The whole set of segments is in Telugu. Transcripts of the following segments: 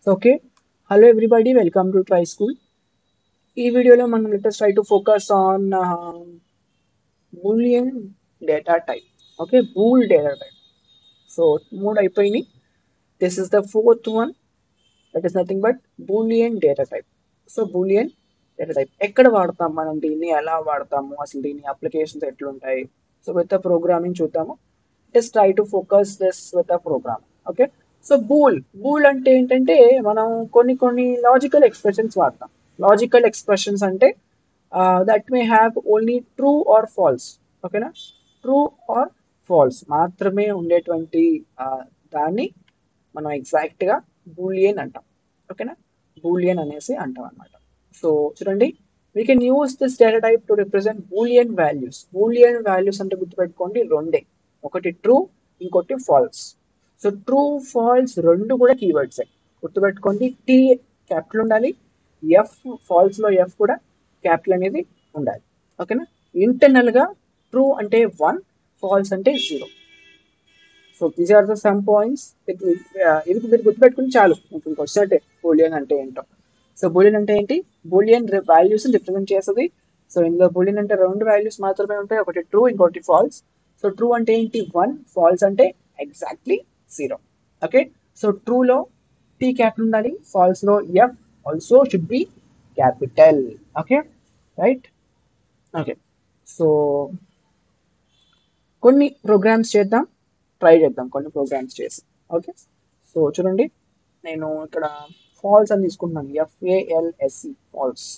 Okay, hello everybody, welcome to Try School. ఈ వీడియోలో మనం let us try to focus on Boolean data type. Okay, bool data type. So మూడు అయిపోయినాయి. This is the fourth one. That is nothing but Boolean data type. So Boolean data type. ఎక్కడ వాడతాం మనం దీన్ని, ఎలా వాడతాము, అసలు దీని అప్లికేషన్స్ ఎట్లుంటాయి. సో విత్ ద ప్రోగ్రామింగ్ చూద్దాము. Just try to focus this with the program. Okay, so bool అంటే ఏంటంటే మనం కొన్ని లాజికల్ ఎక్స్ప్రెషన్స్ వాడతాం. లాజికల్ ఎక్స్ప్రెషన్స్ అంటే that may have only true or false. ఓకేనా, ట్రూ ఆర్ ఫాల్స్ మాత్రమే ఉండేటువంటి దాన్ని మనం ఎగ్జాక్ట్గా బూలియన్ అంటాం. ఓకేనా, బూలియన్ అనేసి అంటాం అనమాట. సో చూడండి, we can use this data type to represent Boolean values. Boolean values అంటే గుర్తుపెట్టుకోండి రెండే, ఒకటి ట్రూ, ఇంకోటి ఫాల్స్. సో ట్రూ ఫాల్స్ రెండు కూడా కీవర్డ్సే గుర్తుపెట్టుకోండి. టీ క్యాపిటల్ ఉండాలి, ఎఫ్ ఫాల్స్లో ఎఫ్ కూడా క్యాపిటల్ అనేది ఉండాలి. ఓకేనా, ఇంటర్నల్గా ట్రూ అంటే 1, ఫాల్స్ అంటే 0. So these are the some points. ఇది మీరు గుర్తుపెట్టుకుని చాలు, మీకు వచ్చినట్టే బూలియన్ అంటే ఏంటో. సో బూలియన్ అంటే ఏంటి? బూలియన్ వాల్యూస్ రిప్రజెంట్ చేస్తుంది. సో ఇందులో బూలియన్ అంటే రెండు వాల్యూస్ మాత్రమే ఉంటాయి, ఒకటి ట్రూ, ఇంకోటి ఫాల్స్. సో ట్రూ అంటే ఏంటి? 1, ఫాల్స్ అంటే ఎగ్జాక్ట్లీ 0. ఓకే, సో ట్రూలో టీ క్యాపిటల్ ఉండాలి, ఫాల్స్లో F also should be capital. Okay, right. Okay, so కొన్ని ప్రోగ్రామ్స్ చేద్దాం, ట్రై చేద్దాం కొన్ని ప్రోగ్రామ్స్ చేసి. ఓకే, సో చూడండి, నేను ఇక్కడ ఫాల్స్ అని తీసుకుంటున్నాను, FALSE false.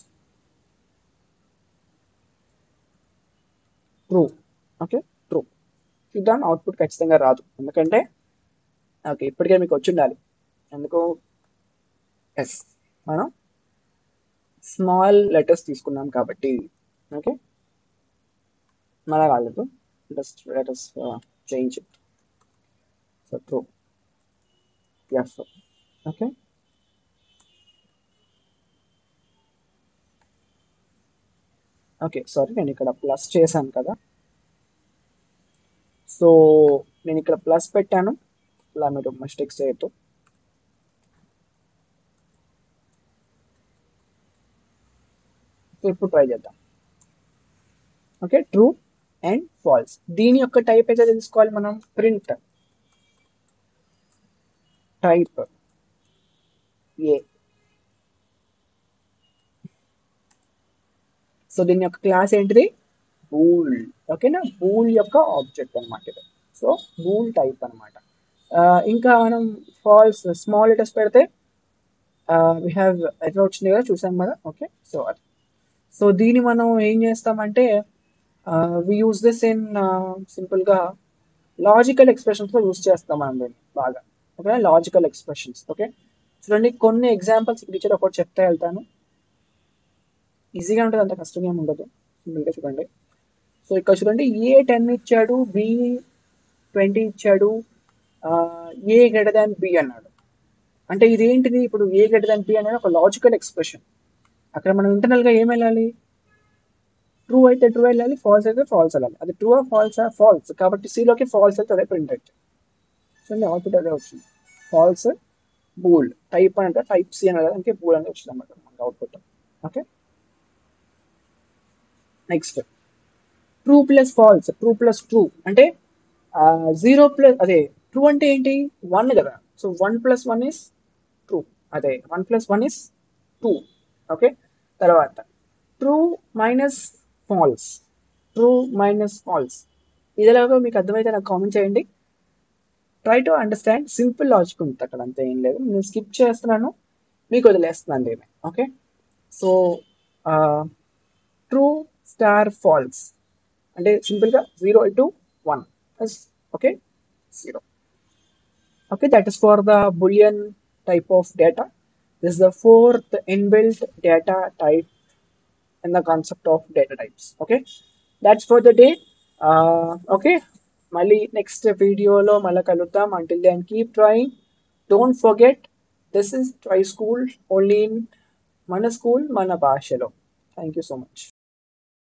True. Okay, true. చూద్దాం, అవుట్పుట్ ఖచ్చితంగా రాదు, ఎందుకంటే ఓకే ఇప్పటికే మీకు వచ్చి ఉండాలి. ఎందుకు? ఎస్, మనం స్మాల్ లెటర్స్ తీసుకున్నాం కాబట్టి. ఓకే, మళ్ళా కాలేదు, letters change. So true, F. Okay, okay sorry, నేను ఇక్కడ ప్లస్ చేశాను కదా. సో నేను ఇక్కడ ప్లస్ పెట్టాను, ఇలా మీరు మిస్టేక్స్ చేయొద్దు. ఇప్పుడు ట్రై చేద్దాం. Okay, true and false. దీని యొక్క టైప్ అయితే తెలుసుకోవాలి మనం. ప్రింట్ టైప్ ఏ. సో దీని యొక్క క్లాస్ ఏంటిది? బూల్. ఓకేనా, బూల్ యొక్క ఆబ్జెక్ట్ అనమాట ఇది. సో బూల్ టైప్ అనమాట. ఇంకా మనం ఫాల్స్ స్మాల్ లెటర్స్ పెడితే వీ హ్యావ్ ఎట్లా వచ్చింది కదా, చూసాం కదా. ఓకే, సో అది. సో దీన్ని మనం ఏం చేస్తామంటే వి యూస్ దిస్ ఇన్ సింపుల్గా లాజికల్ ఎక్స్ప్రెషన్స్లో యూస్ చేస్తాం మనం దీన్ని బాగా. Okay, logical expressions. ఓకే, చూడండి కొన్ని ఎగ్జాంపుల్స్ టీచర్ ఒకటి చెప్తే వెళ్తాను. ఈజీగా ఉంటుంది, అంత కష్టంగా ఏమి ఉండదు. సింపుల్గా చూడండి. సో ఇక్కడ చూడండి, ఏ 10 ఇచ్చాడు, బి 20 ఇచ్చాడు, ఏ గ్రేటర్ దాన్ బి అన్నాడు. అంటే ఇదేంటిది? ఇప్పుడు ఏ గ్రేటర్ దాన్ బి అనేది ఒక లాజికల్ ఎక్స్ప్రెషన్. అక్కడ మనం ఇంటర్నల్గా ఏం వెళ్ళాలి? ట్రూ అయితే ట్రూ వెళ్ళాలి, ఫాల్స్ అయితే ఫాల్స్ వెళ్ళాలి. అది ట్రూ ఆ ఫాల్సా? ఫాల్స్. కాబట్టి సిలోకి ఫాల్స్ అయితే అదే ప్రింట్ అయితే చూడండి, అవుట్పుట్ అదే వచ్చింది, ఫాల్స్. బూల్ టైప్ అంటే టైప్ సి అనేది అంటే బూల్ అనేది వచ్చింది అనమాట మనకి output. Okay, next true plus false. True plus true అంటే 0 ప్లస్ అదే ట్రూ అంటే ఏంటి? 1 కదా. So 1 + 1 is true. అదే 1 + 1 ఇస్ 2. ఓకే, తర్వాత true minus false. True minus false ఇది ఎలాగో మీకు అర్థమైతే నాకు కామెంట్ చేయండి. Try to understand, simple logic ఉంది అక్కడ, అంతే, ఏం లేదు. నేను స్కిప్ చేస్తున్నాను, మీకు వదిలేస్తున్నాను ఏమి. Okay, so true star false అంటే సింపుల్గా 0 × 1 plus. Okay, 0. Okay, that is for the Boolean type of data. This is the fourth inbuilt data type in the concept of data types. Okay, that's for the day. Okay, mali next video lo mala kaluddam. Until then, keep trying. Don't forget, this is Try School, only in mana school mana bhashalo. Thank you so much.